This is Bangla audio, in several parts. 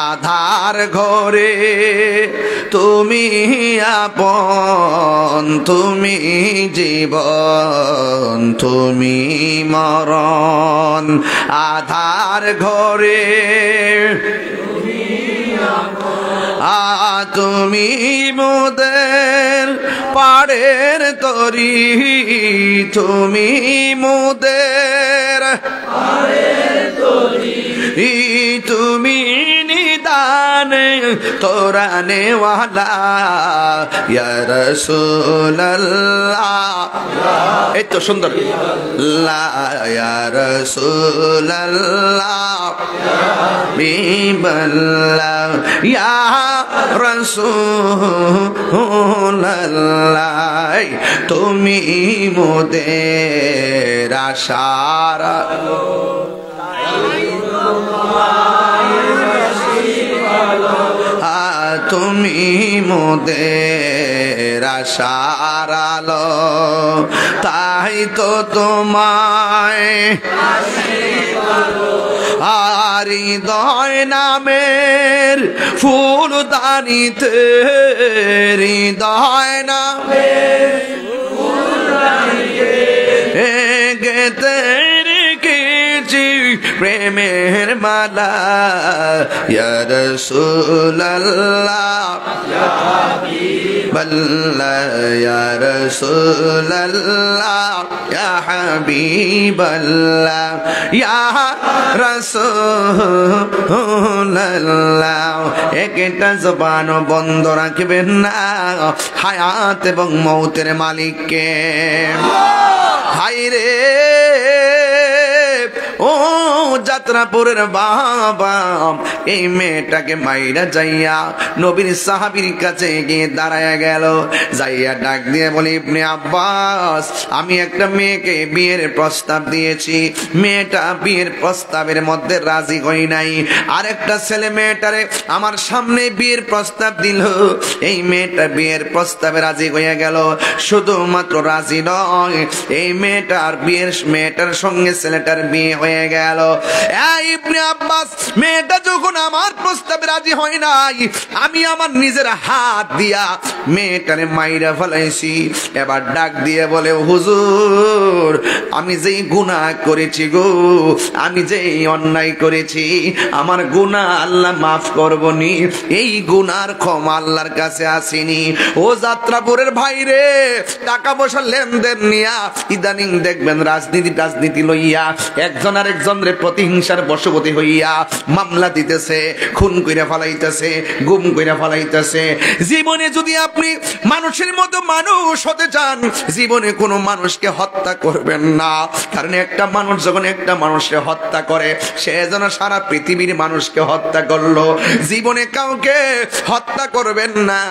আধার ঘরে তুমি আপন, তুমি জীবন, তুমি মরণ। আধার ঘরে তুমি মোদের পাড়ের তরি, তুমি মোদের পাড়ের তরি, তুমি নিদানে তোরানে ওয়ালা ইয়া রাসূলুল্লাহ। এই তো সুন্দর লা ইয়া রাসূলুল্লাহ বিবাল্লাহ ইয়া রাসূলুল্লাহ, তুমি মোদের আশার আলো, তুমি মোদের আশার আলো, তাই তো তোমায় আর হৃদয় নামের ফুলদানিতে, হৃদয় নামের ফুলদানিতে গেতে রেখেছি প্রেমের মালা ইয়া রাসূলুল্লাহ ইয়া হাবিবাল্লাহ ইয়া রাসূলুল্লাহ ইয়া হাবিবাল্লাহ ইয়া রাসূলুল্লাহ। একটা জবান বন্ধ রাখবেন না, হায়াত এবং মৌতের মালিককে। হায়রে ও যাত্রাপুরের বাবা, এই মেয়েটাকে মাইরা যাইয়া নবীর সাহাবীর কাছে গিয়ে দাঁড়ায় গেল, যাইয়া ডাক দিয়ে বলে, ইবনে আব্বাস, আমি একটা মেয়েকে বিয়ের প্রস্তাব দিয়েছি, মেয়েটা বিয়ের প্রস্তাবের মধ্যে রাজি হই নাই। আরেকটা ছেলে মেয়েটারে আমার সামনে বিয়ের প্রস্তাব দিল, এই মেয়েটা বিয়ের প্রস্তাবে রাজি হয়ে গেল। শুধুমাত্র রাজি নয়, এই মেয়েটার সঙ্গে ছেলেটার বিয়ে হয়ে গেল। ইবনে আব্বাস, মেয়েটা যখন আমার প্রস্তাবে রাজি হয় নাই, আমি আমার নিজের হাত দিয়া মেয়েটারে মাইরা ফেলাইছি। এবার ডাক দিয়ে বলে, হুজুর, আমি যেই গুনাহ করেছি গো, আমি যেই অন্যায় করেছি, আমার গুনাহ আল্লাহ মাফ করবনি, এই গুনার ক্ষমা আল্লাহর কাছে আসেনি। ও যাত্রাপুরের ভাই রে, টাকা পয়সা লেনদেন নিয়া ইদানিং দেখবেন রাজনীতি লইয়া একজন আর একজন রে প্রতিহিংসার বশবর্তী হইয়া মামলা দিতেছে, খুন কইরা ফলাইতেছে, গুম কইরা ফলাইতেছে। জীবনে যদি আপনি মানুষের মতো মানুষ হতে চান, জীবনে কোনো মানুষকে হত্যা করবেন না, কারণ একটা মানুষ যখন একটা মানুষকে হত্যা করে, সে যেন সারা পৃথিবীর মানুষকে হত্যা করলো। জীবনে কাউকে হত্যা করবেন না।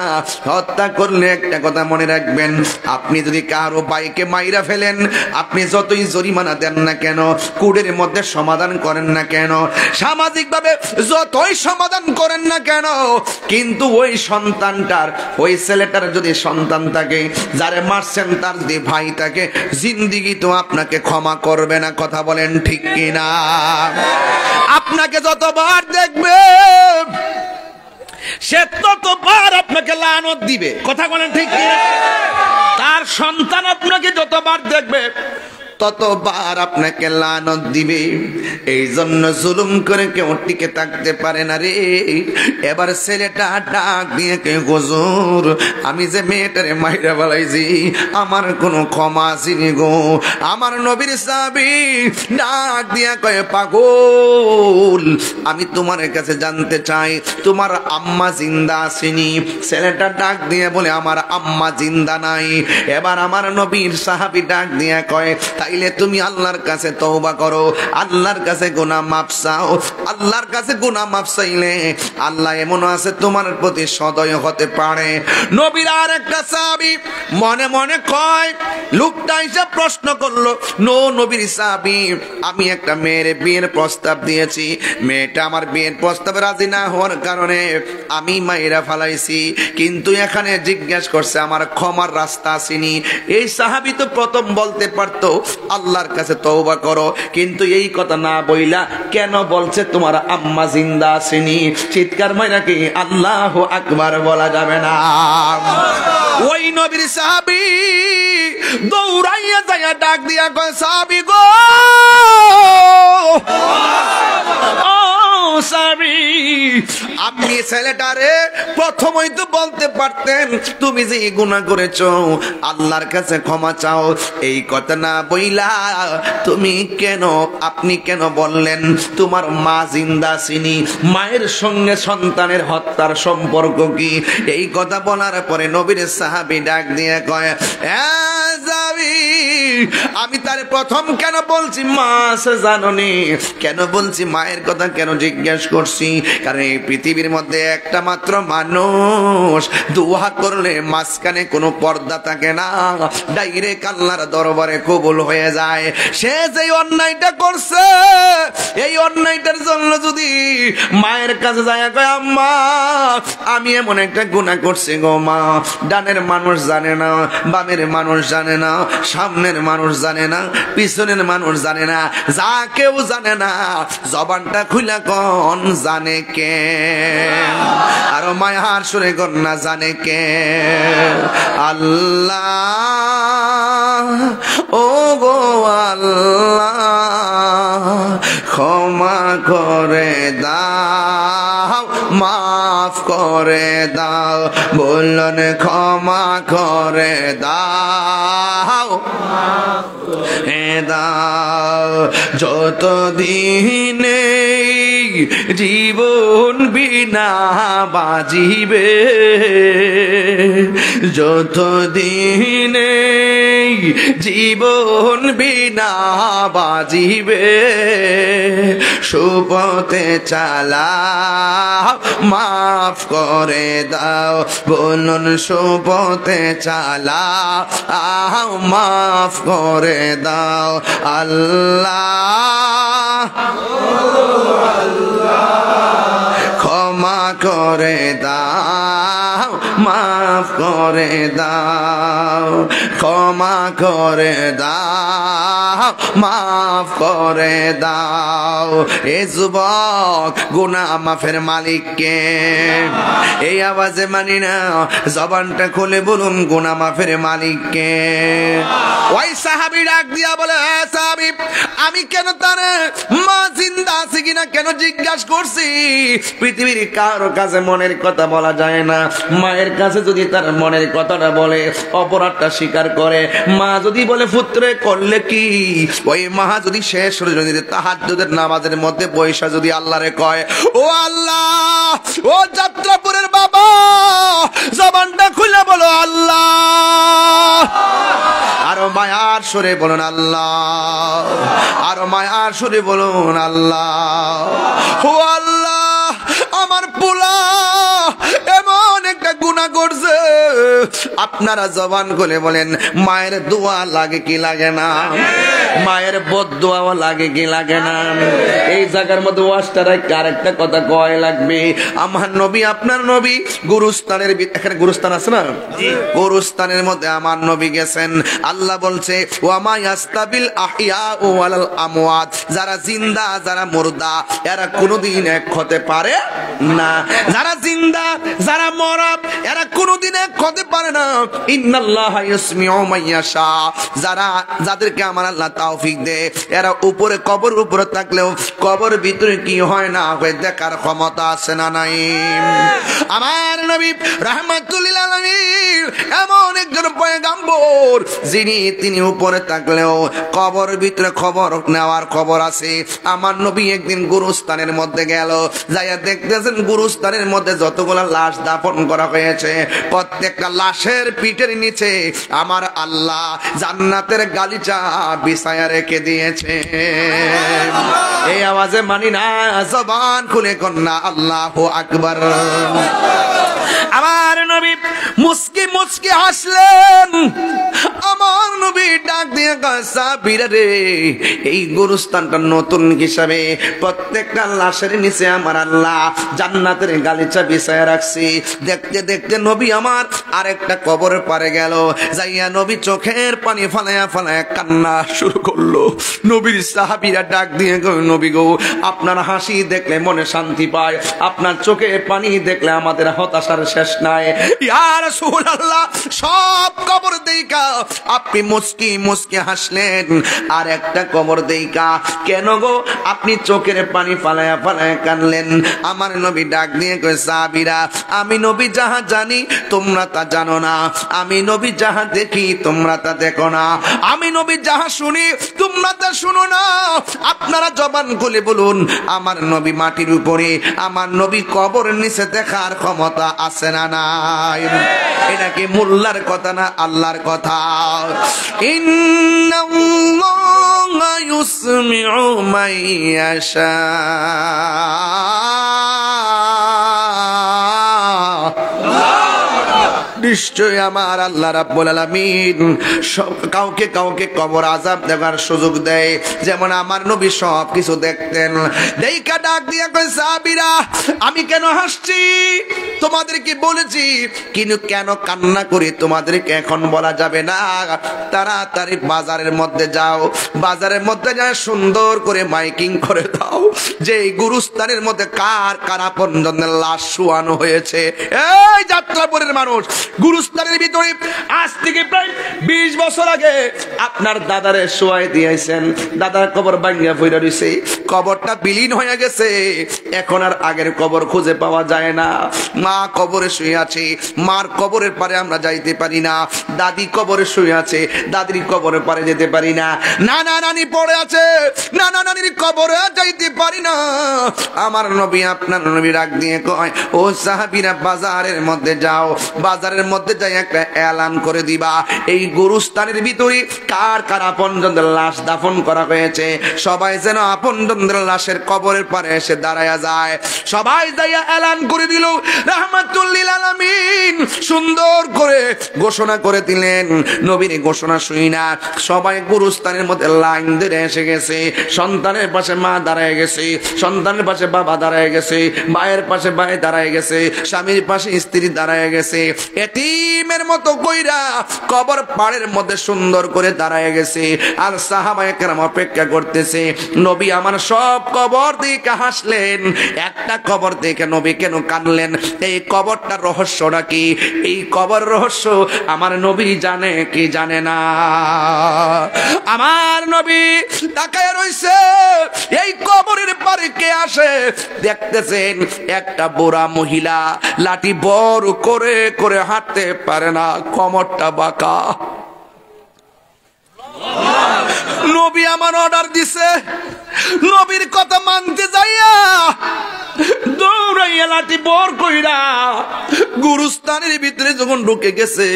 হত্যা করলে একটা কথা মনে রাখবেন, আপনি যদি কারো বাইকে মাইরা ফেলেন, আপনি যতই জরিমানা দেন না কেন, কোর্টের মধ্যে সমাধান করেন না কেন, সামাজিক ভাবে যতই সমাধান করেন না কেন, কিন্তু ওই সন্তানটার, ওই ছেলেটার যদি সন্তান থাকে, যারে মারছেন তার যদি ভাই থাকে, জিন্দিগি তো আপনাকে ক্ষমা করবে না। কথা বলেন ঠিক কিনা? আপনাকে যতবার দেখবে সে ততবার আপনাকে লানত দিবে। কথা বলেন ঠিক কিনা? তার সন্তান আপনাকে যতবার দেখবে ততবার আপনাকে লানত দিবে। এই জন্য জুলুম করে কেউ টিকে থাকতে পারে না রে। এবার ছেলেটা ডাক দিয়ে কে, হুজুর, আমি যে মেয়েটারে মাইরা ফেলাইছি, আমার কোনো ক্ষমা আসেনি গো। আমার নবীর সাহাবী ডাক দিয়া কয়ে, পাগল, আমি তোমার কাছে জানতে চাই তোমার আম্মা জিন্দা আসেনি? ছেলেটা ডাক দিয়ে বলে, আমার আম্মা জিন্দা নাই। এবার আমার নবীর সাহাবী ডাক দিয়া কয়, তাইলে তুমি আল্লাহর কাছে তওবা করো, আল্লাহর কাছে গুনাহ মাফ চাও। আল্লাহর কাছে গুনাহ মাফ চাইলে আল্লাহ এমন আছে তোমার প্রতি সদয় হতে পারে। নবীর আর একটা সাহাবী মনে মনে কয়, লোকটা এসে প্রশ্ন করলো, নবীর সাহাবী, আমি একটা মেয়ের বিয়ের প্রস্তাব দিয়েছি, মেয়েটা আমার বিয়ের প্রস্তাবে রাজি না হওয়ার কারণে আমি মাইরা ফেলাইছি, কিন্তু এখানে জিজ্ঞাসা করছে আমার ক্ষমার রাস্তা আসেনি। এই সাহাবী তো প্রথম বলতে পারতো আল্লাহর কাছে তওবা করো। কিন্তু এই কথা না বইলা কেন বলছে তোমার আম্মা জিন্দা আসেনি? চিৎকার মাইরা কি আল্লাহু আকবার বলা যাবে না? ওই নবীর সাহাবী দৌড়াইয়া যাইয়া ডাক দিয়া কয়, সাহাবী গো, আপনি ছেলেটারে প্রথমই তো বলতে পারতেন তুমি যে গুনাহ করেছো আল্লাহর কাছে ক্ষমা চাও। এই কথা না বইলা আপনি কেন বললেন তোমার মা জিন্দা ছিনি? মায়ের সঙ্গে সন্তানের হত্যার সম্পর্ক কি? এই কথা বলার পরে নবীর সাহাবী ডাক দিয়ে কয়, আমি তার প্রথম কেন বলছি মা আছে জাননি? কেন বলছি মায়ের কথা কেন জিজ্ঞেস করছি? কারণ এই পৃথিবীর মধ্যে একটা মাত্র মানুষ দোয়া করলে মাঝখানে কোনো পর্দা থাকে না, ডাইরেক্ট আল্লাহর দরবারে কবুল হয়ে যায়। সে যে অন্যায়টা করছে এই অন্যায়টার জন্য যদি মায়ের কাছে যায় কয়, আম্মা আমি এমন একটা গুনাহ করছি গো মা, ডানের মানুষ জানে না, বামের মানুষ জানে না, সামনের মানুষ জানে না, পিছনের মানুষ জানে না, যা কেউ জানে না, জবানটা খুলে কোন জানে কে? আর মায়ার সুরে কোন না জানে কে? আল্লাহ, ও গো আল্লাহ, ক্ষমা করে দাও, মাফ করে দাও, বললেন ক্ষমা করে দাও, দাও। যতদিন জীবন বিনা বাজিবে, যতদিন জীবন বিনা বাজিবে, সুপথে চালাও, মাফ করে দাও, বলুন সুপথে চালাও, মাফ করে দাও। আল্লাহ, ক্ষমা করে দাও, মাফ করে দাও, ক্ষমা করে দাও, মাফ করে দাও। এ যুবক, গুনাহ মাফের মালিক কে? এই আওয়াজে মানি না, জবানটা খুলে বলুন গুনাহ মাফের মালিক কে? ওই সাহাবী ডাক দিয়া বলে, হ্যাঁ সাহাবী, আমি কেন তার মা জিন্দা আছে কিনা কেন জিজ্ঞাসা করছি? পৃথিবীর কারো কাছে মনের কথা বলা যায় না। মায়ের কাছে যদি তার মনের কথাটা বলে, অপরাধটা স্বীকার করে, মা যদি বলে পুত্রে করলে কি, ওই মা যদি শেষ যদি তাহাজ্জুদের নামাজের মধ্যে পয়সা যদি আল্লাহরে কয়, ও আল্লাহ, ও যাত্রাপুরের বাবা, জবানটা খুলে বলো আল্লাহ, আরো মায়ার সুরে বলুন আল্লাহ, আরো মায়ার সুরে বলুন আল্লাহ, ও আল্লাহ, আমার পোলা এমন একটা গুনাহ করছে। আপনারা জবান খুলে বলেন, মায়ের দোয়া লাগে কি লাগে না? মায়ের বদদোয়া লাগে কি লাগে না? এই জায়গার মধ্যে ওয়াজটার আরেকটা কথা কয় লাগবে। আমার নবী, আপনার নবী গুরুস্থানের, এখানে গুরুস্থান আছে না? গুরুস্থানের মধ্যে আমার নবী গেছেন। আল্লাহ বলছে, ওয়ামা ইয়াস্তাবিল আহইয়া ওয়ালাল আমওয়াত, যারা জিন্দা যারা মুর্দা এরা কোনোদিন এক হতে পারে না। যারা জিন্দা যারা মরা এরা কোনোদিন এক হতে পারে না। ইন্নাল্লাহা ইউসমিউ মাইয়াশা, যাদেরকে আমার আল্লাহ তৌফিক দেয় এরা উপরে কবর উপরে থাকলেও কবর ভিতরে কি হয় না হয় দেখার ক্ষমতা আছে না নাই? আমার নবী রাহমাতুল লিল আলামিন এমন একজন পয়গম্বর যিনি তিনি উপরে থাকলেও কবর ভিতরে খবর নেওয়ার খবর আছে। আমার নবী একদিন গুরুস্থানের মধ্যে গেল, যাইয়া দেখতেছেন গুরুস্থানের মধ্যে যতগুলা লাশ দাফন করা হয়েছে প্রত্যেকটা লাশের পিঠের নিচে আমার আল্লাহ জান্নাতের গালিচা বিছায়া রেখে দিয়েছে। এই আওয়াজে মানি না, জবান খুলে কন্যা আল্লাহু আকবার। আমার নবী মুস্কি মুস্কি হাসলেন। আমার নবী ডাক দিয়ে কয় সাহাবীরা রে, এই গোরস্থানটা নতুন হিসাবে প্রত্যেকটা লাশের নিচে আমার আল্লাহ জান্নাতের গালিচা বিছায়া রাখছি। দেখতে দেখতে নবী আমার আরেকটা কবরের পারে গেল, যাইয়া নবী চোখের পানি ফালায়া ফালায়া কান্না শুরু করলো। নবীর সাহাবীরা ডাক দিয়ে কয় নবী গো, আপনার হাসি দেখলে মনে শান্তি পায়, আপনার চোখে পানি দেখলে আমাদের হতাশার শেষ নাই। ইয়া রাসূলুল্লাহ, সব কবর দেইকা আপনি মুস্কি মুস্কি হাসলেন, আর একটা কবর দেইকা কেন গো আপনি চোখের পানি ফালায়া ফালায়া কাঁদলেন? আমার নবী ডাক দিয়ে কয় সাহাবীরা, আমি নবী যাহা জানি তোমরা তা জানো না, আমি নবী যাহা দেখি তোমরা তা দেখো না, আমি নবী যাহা শুনি তোমরা তা শুনো না। আপনারা জবান খুলে বলুন, আমার নবী মাটির উপরে, আমার নবী কবরের নিচে দেখার ক্ষমতা আছে না নাই? এটা কি মোল্লার কথা না আল্লাহর কথা? ইন্নাল্লাহা ইউসমিউ মান ইয়াশা, নিশ্চয় আমার আল্লাহ রাব্বুল আলামিন কাউকে কাউকে কবর আযাব দেওয়ার সুযোগ দেয়, যেমন আমার নবী সব কিছু দেখতেন। দেইকা ডাক দিয়া কই সাহাবীরা, আমি কেন হাসছি তোমাদেরকে বলেছি, কিন্তু কেন কান্না করি তোমাদেরকে এখন বলা যাবে না। তাড়াতাড়ি বাজারের মধ্যে যাও, বাজারের মধ্যে যায় সুন্দর করে মাইকিং করে দাও যে এই গুরুস্থানের মধ্যে কার কার আপনজনের লাশ শুয়ানো হয়েছে। এই যাত্রাপুরের মানুষ, গুরুস্থানের ভিতরে আজ থেকে প্রায় 20 বছর আগে আপনার দাদারে শোয়াই দিয়েছেন, দাদার কবর ভাঙিয়া পড়ে রইছে, কবরটা বিলীন হয়ে গেছে, এখন আর আগের কবর খুঁজে পাওয়া যায় না। মা কবরে শুয়ে আছে, মার কবরের পারে আমরা যাইতে পারি না, দাদি কবরে শুয়ে আছে, দাদির কবরের পারে যেতে পারি না, নানা নানি পড়ে আছে, নানা নানির কবরে যাইতে পারি না। আমার নবী আপনার নবী ডাক দিয়ে কয়, ও সাহাবীরা বাজারের মধ্যে যাও, বাজারের মধ্যে যাই একটা এলান করে দিবা, এই গুরুস্থানের ভিতরে কার কার আপনজনদের লাশ দাফন করা হয়েছে, সবাই যেন আপনজনদের লাশের কবরের পারে এসে দাঁড়ায়া যায়। সবাই যাইয়া এলান করে দিল, রাহমাতুল লিল আলামিন সুন্দর করে ঘোষণা করে দিলেন। নবীর ঘোষণা শুই না সবাই গুরুস্থানের মধ্যে লাইন ধরে এসে গেছে, সন্তানের পাশে মা দাঁড়ায় গেছে, সন্তানের পাশে বাবা দাঁড়ায় গেছে, মায়ের পাশে ভাই দাঁড়ায় গেছে, স্বামীর পাশে স্ত্রী দাঁড়ায় গেছে, এতিমের মতো কইরা কবর পাড়ের মধ্যে সুন্দর করে দাঁড়ায় গেছে। আর সাহাবায়ে কেরাম অপেক্ষা করতেছে। নবী আমার সব কবর দেখে হাসলেন, একটা কবর দেখে নবী কেন কাঁদলেন? এই কবরটার রহস্যটা কি? এই কবর রহস্য আমার নবী জানে কি জানে না? আমার নবী তাকায় রইছে, এই কবরের পারে কে আসে দেখতেছেন। একটা বুড়া মহিলা, লাঠি বড় করে করে হাঁটতে পারে না, কোমরটা বাঁকা। নবী আমার অর্ডার দিছে, নবীর কথা মানতে যাইয়া দৌড়াইয়া লাঠি বর কইরা গুরুস্থানের ভিতরে যখন ঢুকে গেছে,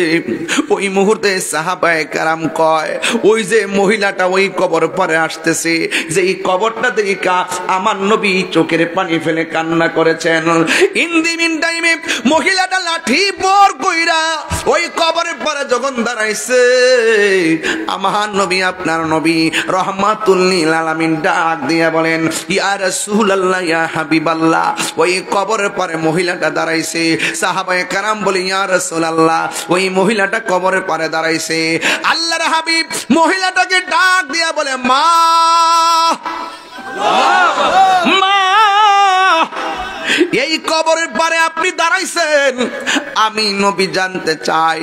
ওই মুহূর্তে সাহাবায়ে কেরাম কয়, ওই যে মহিলাটা ওই কবর পরে আসতেছে, যে এই কবরটা দেখা আমার নবী চোখের পানি ফেলে কান্না করেছেন। ইন দি মিন টাইমে মহিলাটা লাঠি বর কইরা ওই কবরের পরে যখন দাঁড়াইছে, আমার নবী আপনার নবী রহমাতুল লিল আলামিন ডাক দিয়া বলেন, ইয়া রাসূলুল্লাহ, ইয়া হাবিবাল্লাহ। ওই কবরের পরে মহিলাটা দাঁড়াইছে, সাহাবায়ে কেরাম বলে, ইয়া রাসূলুল্লাহ, ওই মহিলাটা কবরের পরে দাঁড়াইছে। আল্লাহর হাবিব মহিলাটাকে ডাক দিয়া বলে, মা মা, এই কবরের পারে আপনি দাঁড়াইছেন, আমি নবী জানতে চাই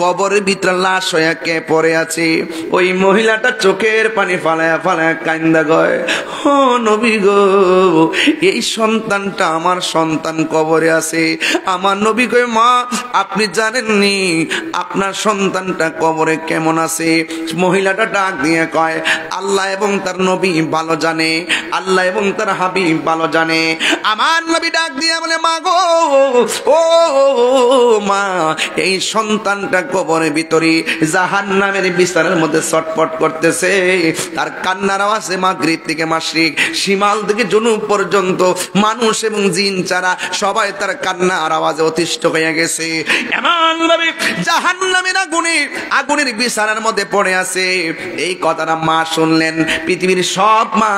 কবরের ভিতরে লাশ হয়ে কে পড়ে আছে? ওই মহিলাটা চোখের পানি ফালায়া ফালায়া কান্দা গয়, ও নবী গো, এই সন্তানটা আমার সন্তান কবরে আছে। আমার নবী কয়, মা আপনি জানেননি আপনার সন্তানটা কবরে কেমন আছে? মহিলাটা ডাক দিয়ে কয়, আল্লাহ এবং তার নবী ভালো জানে, আল্লাহ এবং তার হাবিব ভালো জানে। আমার নবী ডাক দিয়ে বলে মা গো, ও মা, এই সন্তানটা কবরের ভিতরে জাহান্নামের বিছানার মধ্যে ছটফট করতেছে। তার কান্নার আওয়াজে মাগরিব থেকে মাশরিক, শিমাল থেকে জুনুব পর্যন্ত মানুষ এবং জিন ছাড়া সবাই তার কান্নার আওয়াজে অতিষ্ঠ হয়ে গেছে। এমন ভাবে জাহান্নামের আগুনের বিছানার মধ্যে পড়ে আছে। এই কথাটা মা শুনলেন। পৃথিবীর সব মা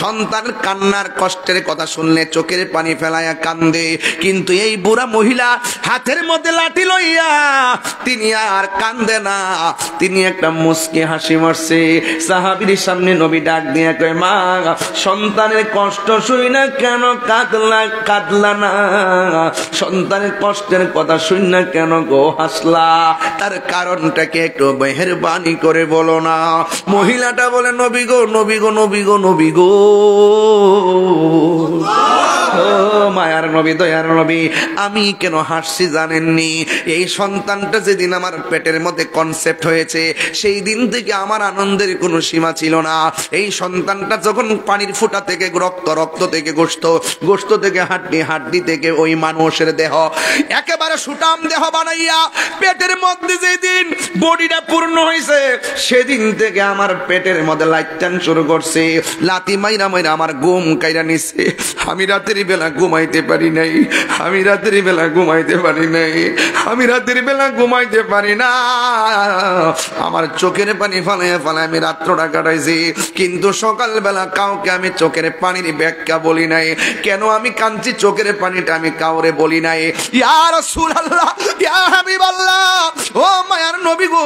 সন্তানের কান্নার কষ্টের কথা শুনলে চোখের পানি ফেলায়া কান্দে, কিন্তু এই বুড়া মহিলা হাতের মধ্যে লাঠি লইয়া তিনি আর কান্দে না, তিনি একটা মুস্কি হাসি মারছে। সাহাবীর সামনে নবী ডাক দিয়ে কয় মা, সন্তানের কষ্ট শুই না কেন কাঁদলা না? সন্তানের কষ্টের কথা শুই না কেন গো হাসলা? তার কারণটাকে একটু মেহেরবানি করে বলো না। মহিলাটা বলে নবী গো, নবী গো, নবী গো, নবী গো, ও মায়ার নবী, দয়ার নবী, আমি কেন হাসছি জানেননি? এই সন্তানটা যেদিন আমার পেটের মধ্যে কনসেপ্ট হয়েছে সেই দিন থেকে আমার আনন্দের কোনো সীমা ছিল না। এই সন্তানটা যখন পানির ফুটা থেকে রক্ত, রক্ত থেকে গোশত, গোশত থেকে হাড্ডি, হাড্ডি থেকে ওই মানুষের দেহ, একেবারে সুটাম দেহ বানাইয়া পেটের মধ্যে যেদিন বডিটা পূর্ণ হয়েছে সেদিন থেকে আমার পেটের মধ্যে লাইটান শুরু করছে। লাতি মাইরা মাইরা আমার ঘুম কাইরা নিছে। আমি রাতের বেলা ঘুমাইতে পারি নাই, আমি রাতের বেলা ঘুমাইতে পারি নাই, আমি রাতের বেলা ঘুমাইতে পারি না। আমার চোখের পানি ফালাইয়া ফালায় আমি রাত্রটা কাটাইছি, কিন্তু সকালবেলা কাউকে আমি চোখের পানির ব্যাখ্যা বলি নাই। কেন আমি কাঁদছি চোখের পানিটা আমি কাউরে বলি নাই। ইয়া রাসূলুল্লাহ, ইয়া হাবিবাল্লাহ, ও মায়ার নবী গো,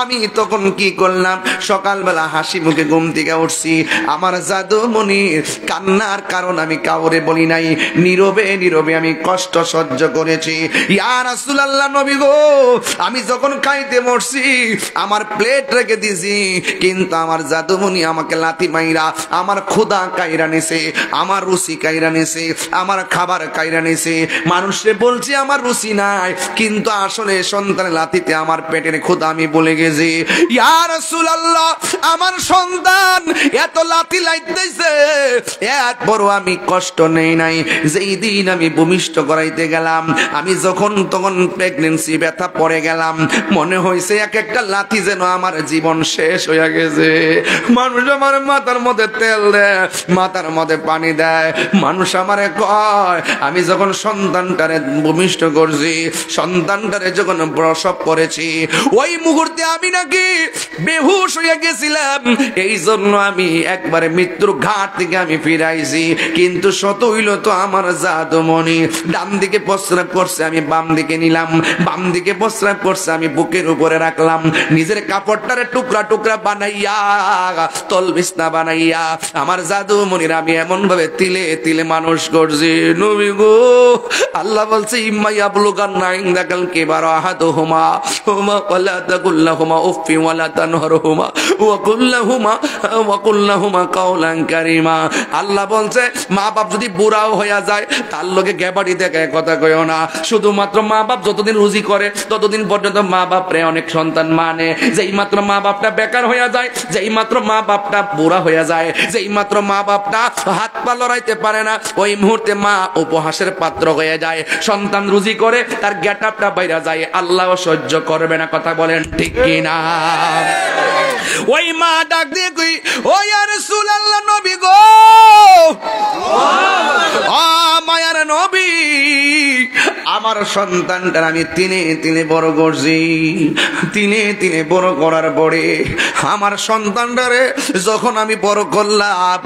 আমি তখন কি করলাম? সকালবেলা হাসি মুখে ঘুম থেকে উঠছি, আমার জাদুমণি কান্নার কারণ আমি কাউরে বলি নাই, নীরবে নীরবে আমি কষ্ট সহ্য করেছি। ইয়া রাসূলুল্লাহ, নবী গো, আমি যখন খাইতে মরছি আমার প্লেট রেখে দিছি, কিন্তু আমার জাদুমণি আমাকে লাথি মাইরা আমার ক্ষুধা কাইরা নিছে, আমার রুচি কাইরা নিছে, আমার খাবার কাইরা নিছে। মানুষে বলছি আমার রুচি নাই, কিন্তু আসলে সন্তানের লাথিতে আমার পেটের ক্ষুধা আমি বলে গেছি। ইয়া রাসূলুল্লাহ, আমার সন্তান এত লাথি লাইতেছে, এরপরও আমি কষ্ট নেই নাই। যেই দিন আমি ভূমিষ্ঠ করাইতে গেলাম, আমি যখন তখন প্রেগনেন্সি ব্যথা পড়ে গেলাম, মনে হয়েছে এক একটা লাথি যেন আমার জীবন শেষ হয়ে গেছে। মানুষ আমার মাথার মধ্যে তেল দেয়, মাথার মধ্যে পানি দেয়। মানুষ আমারে কয়, আমি যখন সন্তানটারে ভূমিষ্ঠ করছি, সন্তানটারে যখন প্রসব করেছি, ওই মুহূর্তে আমি নাকি বেহুশ হয়ে গেছিলাম। এই জন্য আমি একবারে মৃত্যুর ঘাট থেকে আমি ফিরাইছি। কিন্তু শত হইল তো আমার জাদুমণি ডান দিকে প্রস্রাব করছে, আমি বাম দিকে নিলাম, বাম দিকে প্রস্রাব করছে, আমি বুকের উপরে রাখলাম। নিজের কাপড়টারে টুকরা টুকরা বানাইয়া, তল বিছনা বানাইয়া আমার জাদুমণির আমি এমন ভাবে তিলে তিলে মানুষ করছি। নবী গো, আল্লাহ বলছে ইম্মা ইয়াবলুগান্না ইনদাকাল কিবারা আহাদুহুমা ওয়ালা তাকুল্লাহুমা উফফি ওয়ালা তানহারহুমা ওয়া কুল্লাহুমা কাওলান কারীমা। আল্লাহ বলছে মা বাপ যদি বুড়াও হইয়া যায় তার লগে গেবাড়ি দেখে কথা কইও না। শুধুমাত্র মা বাপ যতদিন রুজি করে ততদিন পর্যন্ত মা বাপরে অনেক সন্তান মানে। যেই মাত্র মা বাপটা বেকার হইয়া যায়, যেই মাত্র মা বাপটা বুড়া হইয়া যায়, যেই মাত্র মা বাপটা হাত পা লড়াইতে পারে না, ওই মুহূর্তে মা উপহাসের পাত্র হয়ে যায়। সন্তান রুজি করে তার গেটআপটা বাইরে যায়, আল্লাহ সহ্য করবে না। কথা বলেন ঠিক কি না? ওই মা ডাক দিয়ে কই, ও ইয়া রাসূলুল্লাহ, নবী গো, ও মায়ার নবী, আমার সন্তানটার আমি তিনে তিনে বড় করছি। তিনে তিনে বড় করার পরে আমার সন্তানটারে যখন আমি বড় করলাম,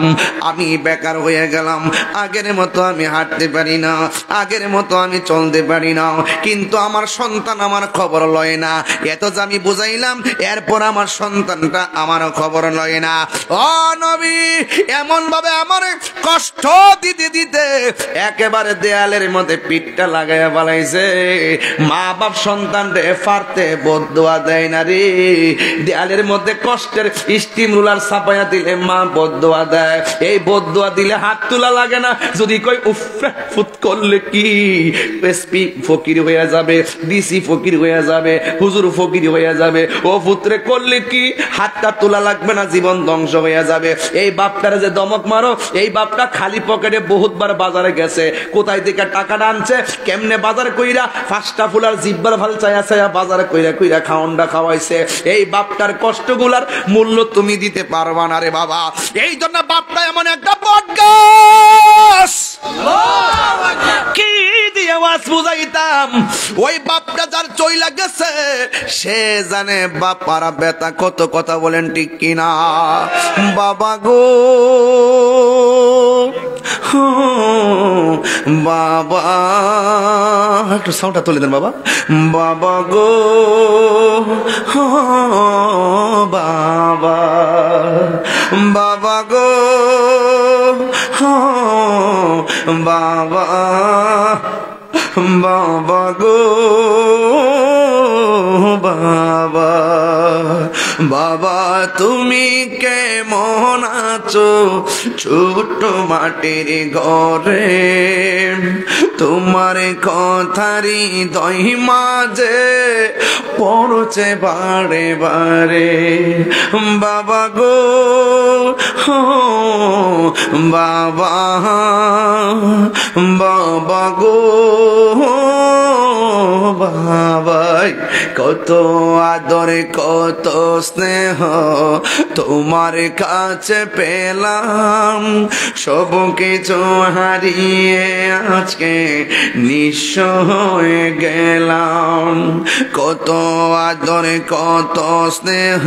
আমি বেকার হয়ে গেলাম। আগের মতো আমি হাঁটতে পারি না, আগের মতো আমি চলতে পারি না, কিন্তু আমার সন্তান আমার খবর লয় না। এত যে আমি বুঝাইলাম, এরপর আমার সন্তানটা আমার খবর লয় না। ও নবী, এমন ভাবে আমার কষ্ট দিতে দিতে একেবারে দেয়ালের মধ্যে পিঠটা লাগাইয়া ফালাইছে। মা বাপ সন্তানরে ফারতে বদদুয়া দেয় না রে। দেয়ালের মধ্যে কষ্টের স্টিম রুলার ছাপাইয়া দিলে মা বদদুয়া দেয়। এই বদদুয়া দিলে হাত তোলা লাগে না। যদি কই উফ ফুত করলে কি এসপি ফকির হয়ে যাবে, ডিসি ফকির হয়ে যাবে, হুজুর ফকির হয়ে যাবে, ও পুত্রে করলে কি হাতটা তোলা লাগবে না, জীবন ধ্বংস হয়ে যাবে। এই বাপটারে যে দমক মারো, এই বাপটা খালি পকেটে বহুতবার বাজারে গেছে, কোথায় থেকে টাকাটা আনছে, কেমনে বাজার কইরা ফাঁসটা ফুলার জিব্বার ভাল চায়া চায়া বাজার কইরা কইরা খাওয়ানটা খাওয়াইছে। এই বাপটার কষ্টগুলার মূল্য তুমি দিতে পারবা না রে বাবা। এই জন্য বাপটা এমন একটা বটগাছ, কি দিয়ে আওয়াজ বুঝাইতাম। ওই বাপটা যার চইলা গেছে সে জানে বাপারা বেতা কত কথা বলেন ঠিক কিনা। বাবা গো বাবা, একটু সাউন্ডটা তুলে দেন বাবা। বাবা গো বাবা, বাবা গো বাবা, বাবা গো বাবা, বাবা তুমি কেমন আছো ছোট মাটির ঘরে, তোমার কথারি দই মাঝে পড়ছে বারে বারে। বাবা গো বাবা, বাবা গো বাবাই, কত আদর কত স্নেহ তোমার কাছে পেলাম, সব কিছু হারিয়ে আজকে নিঃস্ব হয়ে গেলাম। কত আদর কত স্নেহ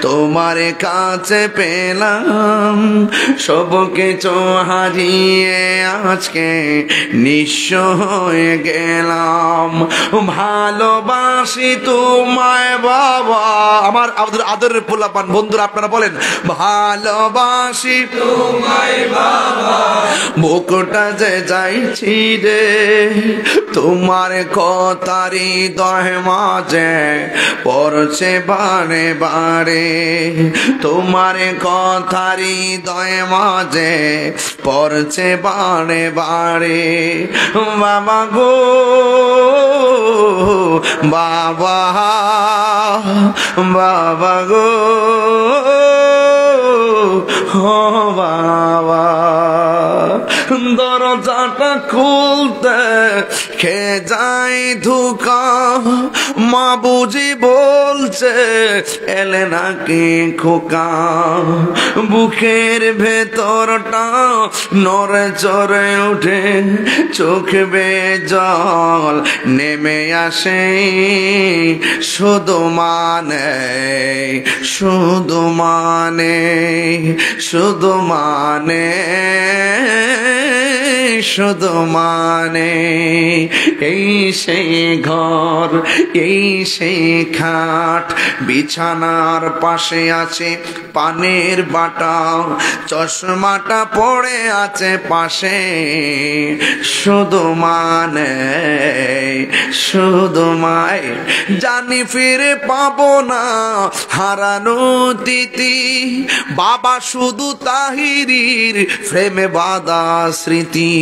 তোমার কাছে পেলাম, সব কিছু হারিয়ে আজকে নিঃস্ব হয়ে গেলাম। ভালোবাসি তোমায় বাবা, আমার আদরের পোলাপান বন্ধুরা আপনারা বলেন, ভালোবাসি তোমায় বাবা, বুকটা যে যাইছি রে, তোমার কথারি দয় মাঝে পড়ছে বারে বারে, তোমার কথারি দয় মাঝে পড়ছে বারে বারে। বাবা গো বাবা, বাবা গো বাবা, দরজাটা খুলতে খে যাই ধোকা, মা বুঝি বলছে এলে নাকি খোকা, বুকের ভেতরটা নড়ে চড়ে উঠে, চোখ বেয়ে জল নেমে আসে, শুধু মানে শুধু মানে শুধু মানে শুধু মানে, এই সেই ঘর এই সেই খাট, বিছানার পাশে আছে পানের বাটা, চশমাটা পড়ে আছে পাশে, শুধু মানে শুধু মায়, জানি ফিরে পাবো না হারানো তিথি, বাবা শুধু তাহিরির প্রেমে বাঁধা স্মৃতি,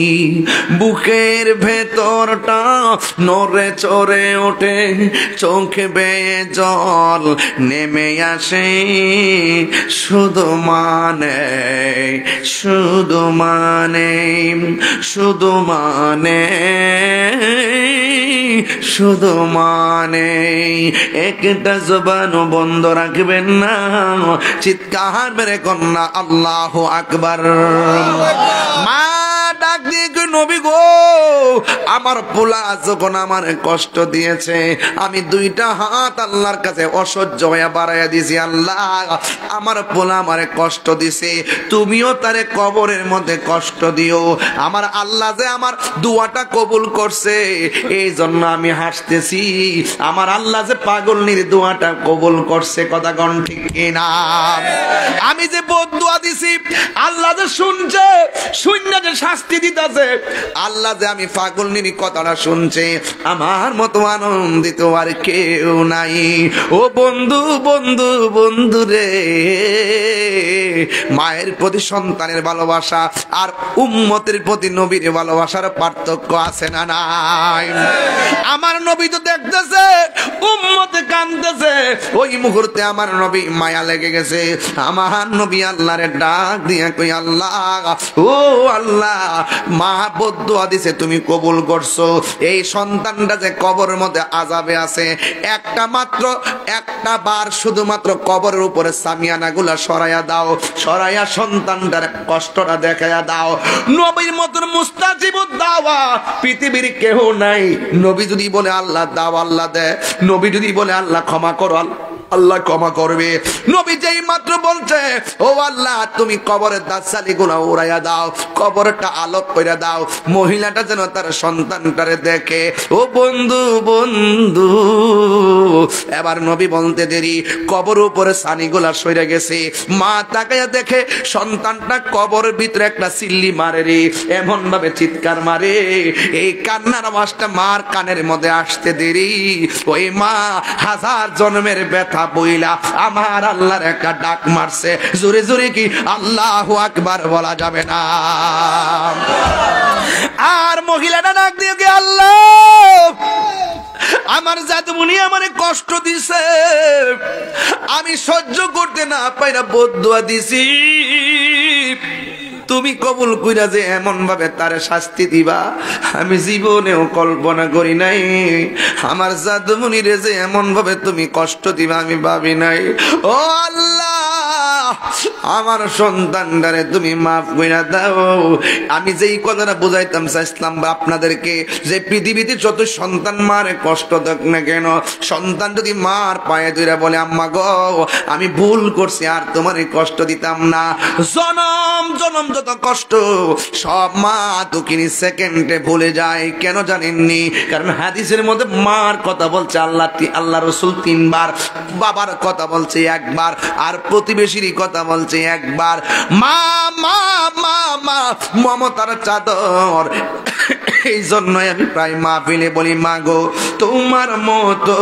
বুকের ভেতরটা নড়ে চড়ে ওঠে, চোখে বেয়ে জল নেমে আসে, শুধু মানে শুধু মানে শুধু মানে শুধু মানে। একটা জবানও বন্ধ রাখবেন না, চিৎকার মেরে কন্যা আল্লাহু আকবার। মা ডাক দিয়ে নবী গো, আমার পোলা যখন আমার কষ্ট দিয়েছে, আমি দুইটা হাত আল্লাহর কাছে অসহ্য হয়ে বাড়াইয়া দিয়েছি, আল্লাহ আমার পোলা আমারে কষ্ট দিছে, তুমিও তারে কবরের মধ্যে কষ্ট দিও। আমার আল্লাহ যে আমার দোয়াটা কবুল করছে, এই জন্য আমি হাসতেছি। আমার আল্লাহ যে পাগলনির দোয়াটা কবুল করছে, কথা কোন ঠিক কিনা? আমি যে বদদুয়া দিছি, আল্লাহ যে শুনছে, শূন্য যে শাস্তি দিতেছে, আল্লাহ যে আমি পাগলনির কথাটা শুনছে, আমার মতো আনন্দিত আর কেউ নাই। ও বন্ধু বন্ধু বন্ধু রে, মায়ের প্রতি সন্তানের ভালোবাসা আর উম্মতের প্রতি নবীর ভালোবাসার পার্থক্য আছে না নাই? আমার নবী তো দেখতেছে উম্মতে কাঁদতেছে, ওই মুহূর্তে আমার নবী মায়া লেগে গেছে। আমার নবী আল্লাহরে ডাক দিয়ে কই, আল্লাহ ও আল্লাহ, মা বদদুয়া দিছে তুমি কবুল করছো, এই সন্তানটা যে কবরের মধ্যে আযাবে আছে, একটা বার শুধুমাত্র কবরের উপরে সামিয়ানাগুলা সরাইয়া দাও, সরাইয়া সন্তানটার কষ্টটা দেখাইয়া দাও। নবীর মতন মুস্তাজিবুদ দাওয়া পৃথিবীর কেউ নাই। নবী যদি বলে আল্লাহ দাও, আল্লাহ দেয়। নবী যদি বলে আল্লাহ ক্ষমা করো, আল্লাহ ক্ষমা করবে। নবী যেই মাত্র বলছে ও আল্লাহ তুমি কবরের দাসালি গুলা উড়াইয়া দাও, কবরটা আলোক করে দাও, মহিলাটা যেন তার সন্তানটারে দেখে। ও বন্ধু বন্ধু, এবার নবী বলতে দেরি, কবর উপরে সানিগুলা সরে গেছে। মা তাকাইয়া দেখে সন্তানটা কবরের ভিতরে একটা সিল্লি মারে রে, এমন ভাবে চিৎকার মারে, এই কান্নার আওয়াজটা মার কানের মধ্যে আসতে দেরি, ওই মা হাজার জন্মের ব্যথা বইলা আমার আল্লাহর একটা ডাক মারছে। জোরে জোরে কি আল্লাহু আকবার বলা যাবে না? আর মহিলাটা ডাক দিয়ে কি, আল্লাহ আমার জাদুমণি আমারে কষ্ট দিছে, আমি সহ্য করতে না পাইরা বদদুয়া দিছি, তুমি কবুল কইরা যে এমন ভাবে তারে শাস্তি দিবা আমি জীবনেও কল্পনা করি নাই। আমার জাদুমণিরে যে এমন ভাবে তুমি কষ্ট দিবা আমি ভাবি নাই। ও আল্লাহ, আমার সন্তানটারে তুমি মাফ কইরা দাও। আমি যেই কথাটা বুঝাইতাম চাইছিলাম আপনাদেরকে, যে পৃথিবীতে যত সন্তান মারে কষ্ট দেখ না কেন, সন্তান যদি মার পায়ে ধরে বলে আম্মা গো আমি ভুল করছি, আর তোমার কষ্ট দিতাম না, জনম জনম যত কষ্ট সব মা দুঃখিনী সেকেন্ডে ভুলে যায়। কেন জানেননি? কারণ হাদিসের মধ্যে মার কথা বলছে আল্লাহ রসুল 3 বার, বাবার কথা বলছে 1 বার, আর প্রতিবেশীর কথা বলছে 1 বার। মা মা মা মা মমতার চাদর। এই জন্যই আমি প্রায় মাহফিলে বলি, মা গো তোমার মতো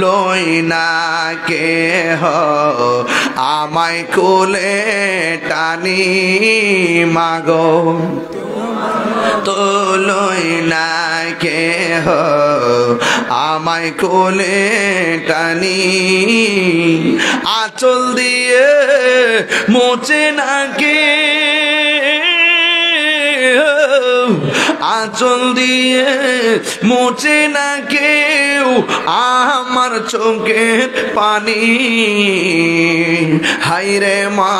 লই না কেহ, আমায় কোলে টানি, মা গো তো লই না কেহ, আমায় কোলে টানি, আঁচল দিয়ে মোচে না কে, আঁচল দিয়ে মোচে না কেউ আমার চোখের পানি, হায়রে মা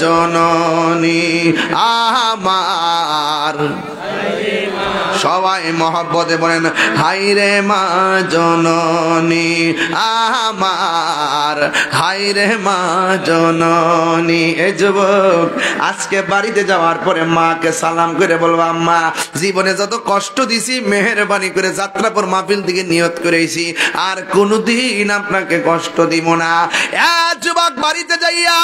জননী আমার। সবাই মহব্বতে বলেন হায়রে মা জননী আমার, হায়রে মা জননী। এই যুবক আজকে বাড়িতে যাওয়ার পরে মাকে সালাম করে বলবো, আম্মা জীবনে যত কষ্ট দিছি মেহেরবানি করে যাত্রাপুর মাহফিল থেকে নিয়ত করেছি আর কোনোদিন আপনাকে কষ্ট দিব না। যুবক বাড়িতে যাইয়া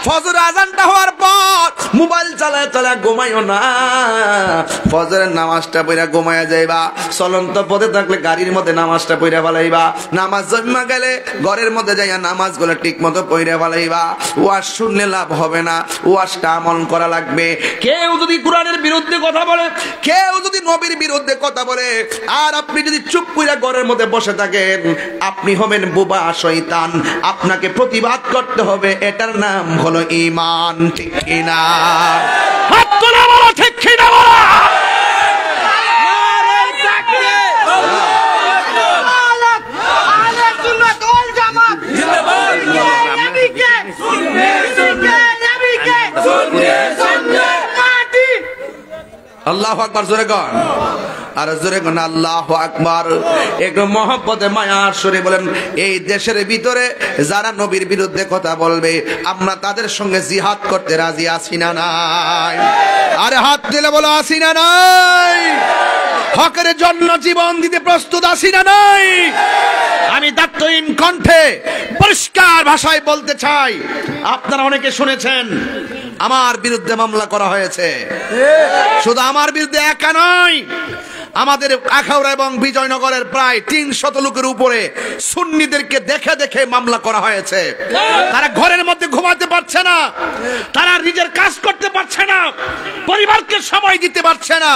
ফজর আজানটা হওয়ার পর মোবাইল চালায় চালায় ঘুমাইও না, ফজরের নামাজটা পড়া ঘুমাইয়া যাইবা, চলন্ত পথে থাকলে গাড়ির মধ্যে নামাজটা পড়া ফেলাইবা, নামাজ জন্মা গেলে ঘরের মধ্যে যাইয়া নামাজ গুলো ঠিক মতো পড়া ফেলাইবা। ওয়াজ শুনলে লাভ হবে না, ওয়াজটা আমল করা লাগবে। কেউ যদি কোরআনের বিরুদ্ধে কথা বলে, কেউ যদি নবীর বিরুদ্ধে কথা বলে, আর আপনি যদি চুপ কইরা ঘরের মধ্যে বসে থাকেন, আপনি হবেন বোবা শয়তান। আপনাকে প্রতিবাদ করতে হবে, এটার নাম হলো ঈমান। ঠিক কিনা? হাত তোলা বলো, ঠিক কিনা বলো। আল্লাহু আকবার, জোরে গান, আর জোরে গান আল্লাহু আকবার। একটু মহব্বতে মায়ার সুরে বলেন, এই দেশের ভিতরে যারা নবীর বিরুদ্ধে কথা বলবে আমরা তাদের সঙ্গে জিহাদ করতে রাজি আছি না নাই? আরে হাত দিলে বলো আছি না নাই? হকের জন্য জীবন দিতে প্রস্তুত আছি না নাই? আমি দায়িত্বহীন কণ্ঠে পরিষ্কার ভাষায় বলতে চাই, আপনারা অনেকে শুনেছেন আমার বিরুদ্ধে মামলা করা হয়েছে। শুধু আমার বিরুদ্ধে একা নয়, আমাদের আখাউড়া এবং বিজয়নগরের প্রায় 300 লোকের উপরে সুন্নিদেরকে দেখে দেখে মামলা করা হয়েছে। তারা ঘরের মধ্যে ঘুমাতে পারছে না, তারা নিজের কাজ করতে পারছে না, পরিবারকে সময় দিতে পারছে না,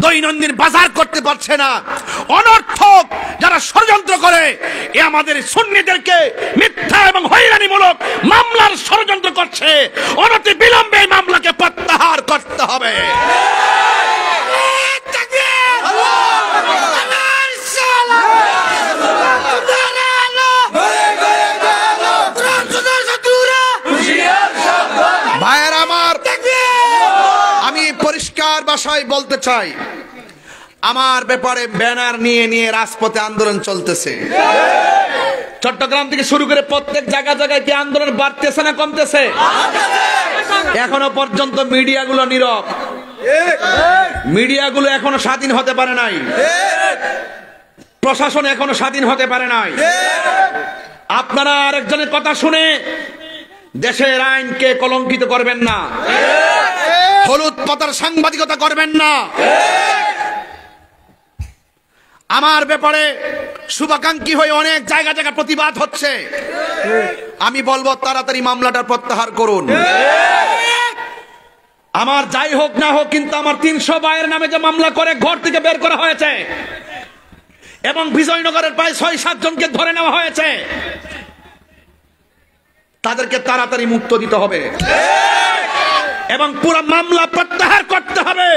দৈনন্দিন বাজার করতে পারছে না। অনর্থক যারা ষড়যন্ত্র করে এ আমাদের সুন্নিদেরকে মিথ্যা এবং হয়রানিমূলক মামলার ষড়যন্ত্র করছে। অনতি বিলম্বে মামলাকে প্রত্যাহার করতে হবে। ভাইয়ের আমার, আমি পরিষ্কার ভাষায় বলতে চাই, আমার ব্যাপারে ব্যানার নিয়ে নিয়ে রাজপথে আন্দোলন চলতেছে। চট্টগ্রাম থেকে শুরু করে প্রত্যেক জায়গায় কি আন্দোলন বাড়তেছে না কমতেছে? এখনো পর্যন্ত মিডিয়াগুলো নীরব, মিডিয়াগুলো এখনো স্বাধীন হতে পারে নাই, প্রশাসন এখনো স্বাধীন হতে পারে নাই। আপনারা আরেকজনের কথা শুনে দেশের আইনকে কলঙ্কিত করবেন না, হলুদ পাতার সাংবাদিকতা করবেন না। আমার ব্যাপারে শুভাকাঙ্ক্ষী হয়ে অনেক জায়গা প্রতিবাদ হচ্ছে। আমি বলবো তাড়াতাড়ি মামলাটা প্রত্যাহার করুন। আমার যাই হোক না হোক, কিন্তু আমার 300 ভাইয়ের নামে যে মামলা করে ঘর থেকে বের করা হয়েছে এবং বিজয়নগরের প্রায় 6-7 জনকে ধরে নেওয়া হয়েছে, তাদেরকে তাড়াতাড়ি মুক্ত দিতে হবে এবং পুরো মামলা প্রত্যাহার করতে হবে।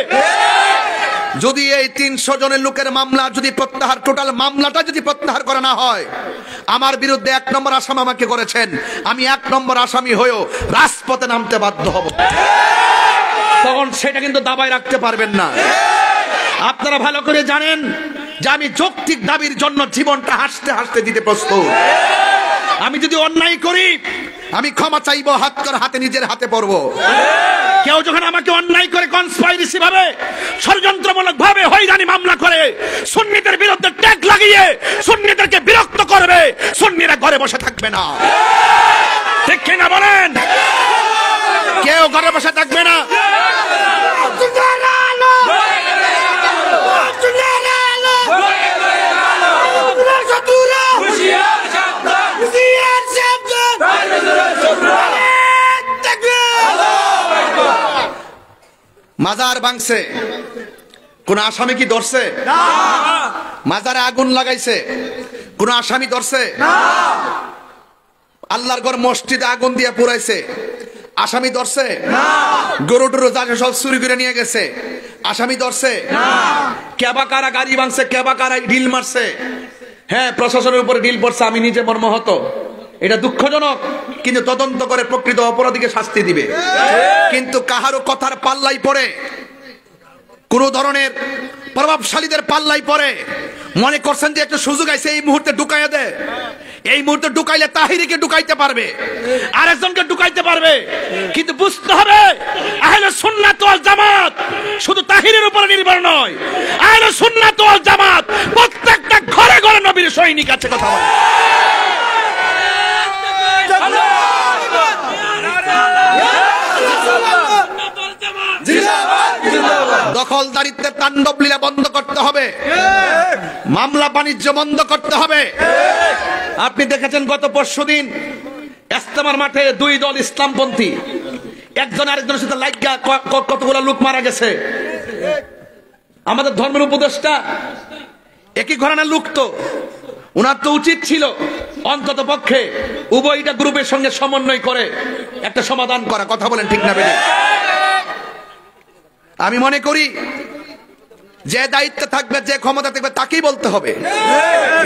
যদি এই 300 জনের লোকের মামলা যদি প্রত্যাহার, টোটাল মামলাটা যদি প্রত্যাহার করা না হয়, আমার বিরুদ্ধে 1 নম্বর আসামি আমাকে করেছেন, আমি 1 নম্বর আসামি হয়েও রাজপথে নামতে বাধ্য হব। তখন সেটা কিন্তু দাবায় রাখতে পারবেন না। আপনারা ভালো করে জানেন যে আমি যৌক্তিক দাবির জন্য জীবনটা হাসতে হাসতে দিতে প্রস্তুত। আমি যদি অন্যায় করি আমি ক্ষমা চাইবো, হাতে নিজের হাতে পড়ব। কেউ যখন আমাকে অন্যায় করে কনস্পাইরেসি ভাবে, ষড়যন্ত্রমূলক ভাবে হয়রানি মামলা করে সুন্নিদের বিরুদ্ধে ট্যাগ লাগিয়ে সুন্নিদেরকে বিরক্ত করবে, সুন্নিরা ঘরে বসে থাকবে না। ঠিক কিনা বলেন? কেউ ঘরে বসে থাকবে না। মাজার ভাঙছে, কোন আসামি কি ধরছে? মাজারে আগুন লাগাইছে, কোন আসামি ধরছে? আল্লাহর ঘর মসজিদে আগুন দিয়ে পুরাইছে, আসামি ধরছে? গরু টরু যা সব চুরি করে নিয়ে গেছে, আসামি ধরছে? কেবা কারা গাড়ি ভাঙছে, কেবা কারা ঢিল মারছে, হ্যাঁ প্রশাসনের উপরে ঢিল পড়ছে, আমি নিজে মর্মাহত। এটা দুঃখজনক, কিন্তু তদন্ত করে প্রকৃত অপরাধীকে শাস্তি দিবে। কিন্তু কাহারও কথার পাল্লাই পড়ে, কোন ধরনের প্রভাবশালীদের পাল্লাই পড়ে মনে করছেন যে একটা সুযোগ আছে এই মুহূর্তে ঢুকাইয়া দে, এই মুহূর্তে ঢুকাইলে তাহিরিকে ঢুকাইতে পারবে, আরেকজনকে ঢুকাইতে পারবে। কিন্তু বুঝতে হবে আহলে সুন্নাত ওয়াল জামাত শুধু তাহিরের উপরে নির্ভর নয়, আহলে সুন্নাত ওয়াল জামাত প্রত্যেকটা ঘরে ঘরে নবীর সৈনিক আছে। কথা বলে দখলদারিত্বের তাণ্ডব লীলা বন্ধ করতে হবে, মামলা বাণিজ্য বন্ধ করতে হবে। আপনি দেখেছেন গত পরশুদিন ইস্তেমার মাঠে 2 দল ইসলামপন্থী একজন আরেকজনের সাথে লাগা কতগুলো লোক মারা গেছে। আমাদের ধর্মের উপদেষ্টা একই ঘরানার লোক, তো ওনার তো উচিত ছিল অন্তত পক্ষে উভয়টা গ্রুপের সঙ্গে সমন্বয় করে একটা সমাধান করা। কথা বলেন ঠিক না বেঠিক? আমি মনে করি যে দায়িত্ব থাকবে, যে ক্ষমতা থাকবে তাকেই বলতে হবে,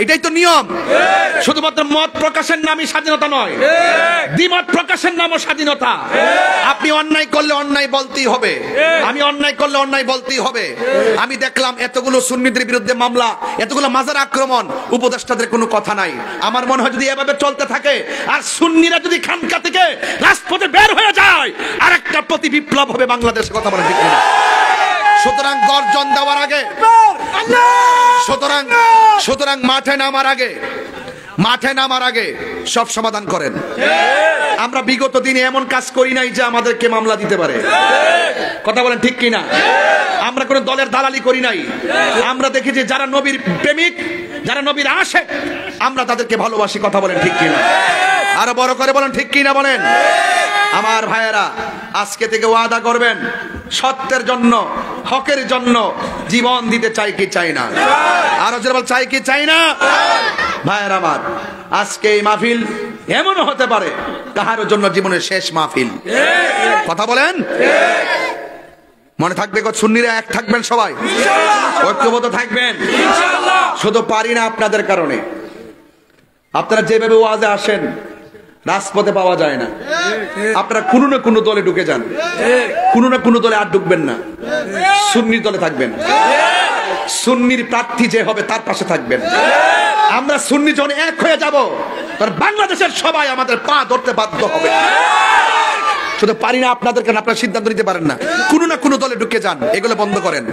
এটাই তো নিয়ম। শুধুমাত্র মত প্রকাশের নামই স্বাধীনতা নয়, দ্বিমত প্রকাশের নামও স্বাধীনতা। আপনি অন্যায় করলে অন্যায় বলতেই হবে, আমি অন্যায় করলে অন্যায় বলতেই হবে। আমি দেখলাম এতগুলো সুন্নিদের বিরুদ্ধে মামলা, এতগুলো মাজার আক্রমণ, উপদেষ্টাদের কোনো কথা নাই। আমার মনে হয় যদি এভাবে চলতে থাকে আর সুন্নিরা যদি খানকা থেকে রাজপথে বের হয়ে যায়, আর একটা প্রতি বিপ্লব হবে বাংলাদেশে। কথা বলে ঠিক না? সুতরাং গর্জন দেওয়ার আগে, সুতরাং মাঠে নামার আগে সব সমাধান করেন। আমরা বিগত দিনে এমন কাজ করি নাই যে আমাদেরকে মামলা দিতে পারে। কথা বলেন ঠিক কিনা? আমরা কোন দলের দালালি করি নাই। আমরা দেখেছি যারা নবীর প্রেমিক, যারা নবীর আশিক, আমরা তাদেরকে ভালোবাসি। কথা বলেন ঠিক কিনা? আরো বড় করে বলেন ঠিক কিনা বলেন। আমার ভাইয়েরা, আজকে থেকে ওয়াদা করবেন সত্যের জন্য, হকের জন্য জীবন দিতে চাই কি চাই না? আরো জোরে বল, চাই কি চাই না? ভাইয়েরা আমার, আজকে এই মাহফিল এমনও হতে পারে কাহারও জন্য জীবনের শেষ মাহফিল। কথা বলেন, মনে থাকবে সুন্নিরা এক থাকবেন, সবাই ঐক্যবদ্ধ থাকবেন। শুধু পারি না আপনাদের কারণে। আপনারা যেভাবে ওয়াজে আসেন রাজপথে পাওয়া যায় না। আপনারা কোনো না কোনো দলে ঢুকে যান, কোনো না কোনো দলে আর ঢুকবেন না, সুন্নির দলে থাকবেন। সুন্নির প্রার্থী যে হবে তার পাশে থাকবেন। আমরা সুন্নি যখন এক হয়ে যাব, তখন বাংলাদেশের সবাই আমাদের পা ধরতে বাধ্য হবে। শুধু পারি না আপনাদের কারণে আপনারা সিদ্ধান্ত নিতে পারেন না। কোনো না কোনো দলে ঢুকে যান, এগুলো বন্ধ করেন।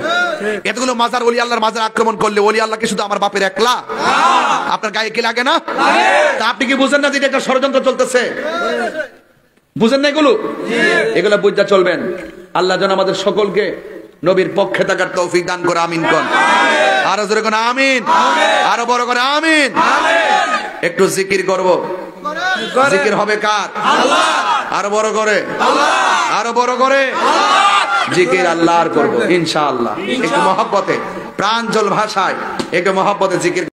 এতগুলো মাজার, ওলি আল্লাহর মাজার আক্রমণ করলে ওলি আল্লাহকে শুধু আমার বাপের একলা? আপনার গায়ে কি লাগে না? তা আপনি কি বুঝেন না যে এটা একটা ষড়যন্ত্র চলতেছে? বুঝেন না এগুলো? এগুলো বুঝা চলবেন। আল্লাহ যেন আমাদের সকলকে নবীর পক্ষে থাকার তৌফিক দান করে। আমিন কোন? আরো জোরে কোন আমিন? আরো বড় করে আমিন। একটু জিকির করব। জিকির হবে কার? আল্লাহ। আরো বড় করে আল্লাহ, আরো বড় করে জিকির আল্লাহর করব ইনশাআল্লাহ। একটু মহব্বতে, প্রাঞ্জল ভাষায় একটু মহব্বতে জিকির